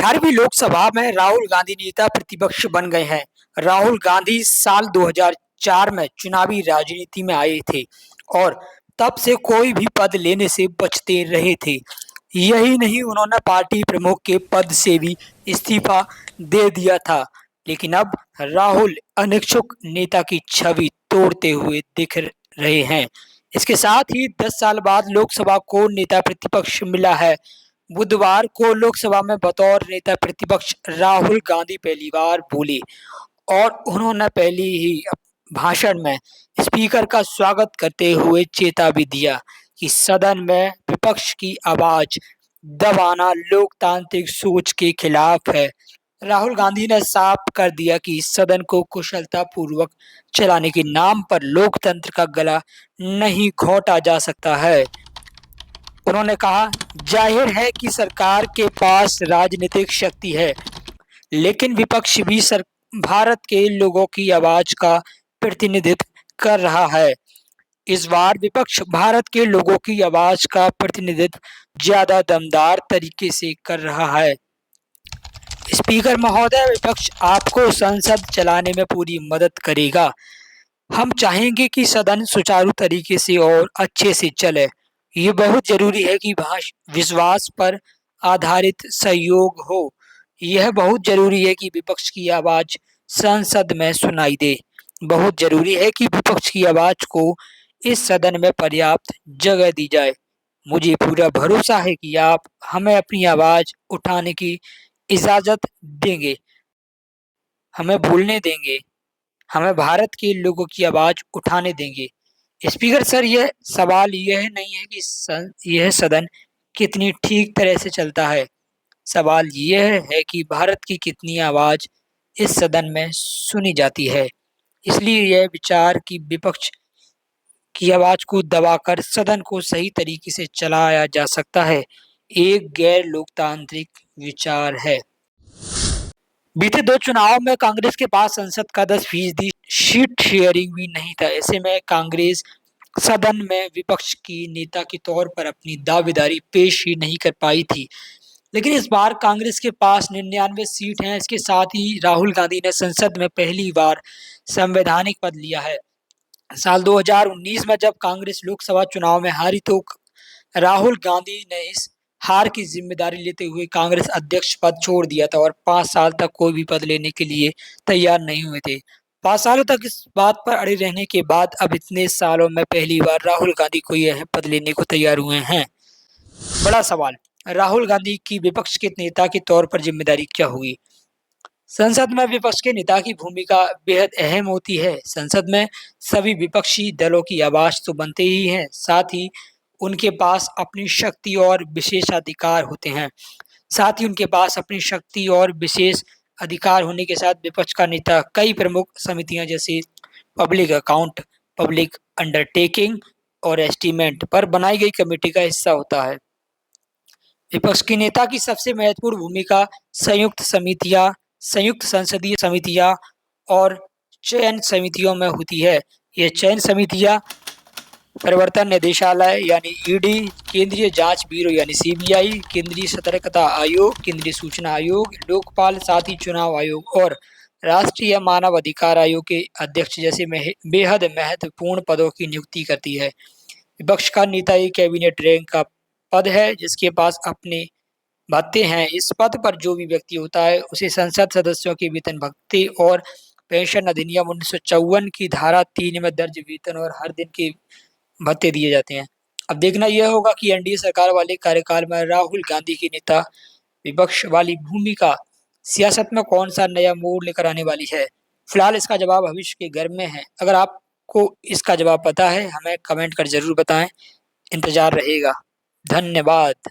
18वीं लोकसभा में राहुल गांधी नेता प्रतिपक्ष बन गए हैं। राहुल गांधी साल 2004 में चुनावी राजनीति में आए थे और तब से कोई भी पद लेने से बचते रहे थे। यही नहीं, उन्होंने पार्टी प्रमुख के पद से भी इस्तीफा दे दिया था। लेकिन अब राहुल अनिच्छुक नेता की छवि तोड़ते हुए दिख रहे हैं। इसके साथ ही 10 साल बाद लोकसभा को नेता प्रतिपक्ष मिला है। बुधवार को लोकसभा में बतौर नेता प्रतिपक्ष राहुल गांधी पहली बार बोले और उन्होंने पहले ही भाषण में स्पीकर का स्वागत करते हुए चेता भी दिया कि सदन में विपक्ष की आवाज दबाना लोकतांत्रिक सोच के खिलाफ है। राहुल गांधी ने साफ कर दिया कि सदन को कुशलता पूर्वक चलाने के नाम पर लोकतंत्र का गला नहीं घोटा जा सकता है। उन्होंने कहा, जाहिर है कि सरकार के पास राजनीतिक शक्ति है, लेकिन विपक्ष भी भारत के लोगों की आवाज का प्रतिनिधित्व कर रहा है। इस बार विपक्ष भारत के लोगों की आवाज का प्रतिनिधित्व ज्यादा दमदार तरीके से कर रहा है। स्पीकर महोदय, विपक्ष आपको संसद चलाने में पूरी मदद करेगा। हम चाहेंगे कि सदन सुचारू तरीके से और अच्छे से चले। ये बहुत जरूरी है कि विश्वास पर आधारित सहयोग हो। यह बहुत जरूरी है कि विपक्ष की आवाज संसद में सुनाई दे। बहुत जरूरी है कि विपक्ष की आवाज को इस सदन में पर्याप्त जगह दी जाए। मुझे पूरा भरोसा है कि आप हमें अपनी आवाज उठाने की इजाजत देंगे, हमें बोलने देंगे, हमें भारत के लोगों की आवाज उठाने देंगे। स्पीकर सर, यह सवाल यह नहीं है कि यह सदन कितनी ठीक तरह से चलता है। सवाल यह है कि भारत की कितनी आवाज इस सदन में सुनी जाती है। इसलिए यह विचार कि विपक्ष की आवाज को दबाकर सदन को सही तरीके से चलाया जा सकता है, एक गैर लोकतांत्रिक विचार है। बीते 2 चुनाव में कांग्रेस के पास संसद का 10% सीट शेयरिंग भी नहीं था। ऐसे में कांग्रेस सदन में विपक्ष की नेता के तौर पर अपनी दावेदारी पेश ही नहीं कर पाई थी। लेकिन इस बार कांग्रेस के पास 99 सीट हैं। इसके साथ ही राहुल गांधी ने संसद में पहली बार संवैधानिक पद लिया है। साल 2019 में जब कांग्रेस लोकसभा चुनाव में हारी तो राहुल गांधी ने इस हार की जिम्मेदारी लेते हुए कांग्रेस अध्यक्ष पद छोड़ दिया था और 5 साल तक कोई भी पद लेने के लिए तैयार नहीं हुए थे। 5 सालों तक इस बात पर अड़े रहने के बाद अब इतने सालों में पहली बार राहुल गांधी कोई यह पद लेने को तैयार हुए हैं। बड़ा सवाल, राहुल गांधी की विपक्ष के नेता के तौर पर जिम्मेदारी क्या होगी? संसद में विपक्ष के नेता की भूमिका बेहद अहम होती है। संसद में सभी विपक्षी दलों की आवाज तो बनते ही हैं, साथ ही उनके पास अपनी शक्ति और विशेषाधिकार होते हैं। साथ ही उनके पास अपनी शक्ति और विशेष अधिकार होने के साथ विपक्ष का नेता कई प्रमुख समितियां जैसे पब्लिक अकाउंट, पब्लिक अंडरटेकिंग और एस्टीमेट पर बनाई गई कमेटी का हिस्सा होता है। विपक्ष के नेता की सबसे महत्वपूर्ण भूमिका संयुक्त संसदीय समितियां और चयन समितियों में होती है। ये चयन समितियां प्रवर्तन निदेशालय यानी ईडी, केंद्रीय जांच ब्यूरो यानी सीबीआई, केंद्रीय सतर्कता आयोग, केंद्रीय सूचना आयोग, लोकपाल, साथ ही चुनाव आयोग और राष्ट्रीय मानव अधिकार आयोग के अध्यक्ष जैसे बेहद महत्वपूर्ण पदों की नियुक्ति करती है। विपक्ष का नेता एक कैबिनेट रैंक का पद है जिसके पास अपने भत्ते हैं। इस पद पर जो भी व्यक्ति होता है उसे संसद सदस्यों के वेतन भत्ते और पेंशन अधिनियम 1954 की धारा 3 में दर्ज वेतन और हर दिन के भत्ते दिए जाते हैं। अब देखना यह होगा कि एनडीए सरकार वाले कार्यकाल में राहुल गांधी की नेता विपक्ष वाली भूमिका सियासत में कौन सा नया मोड़ लेकर आने वाली है। फिलहाल इसका जवाब भविष्य के घर में है। अगर आपको इसका जवाब पता है, हमें कमेंट कर जरूर बताएं। इंतजार रहेगा। धन्यवाद।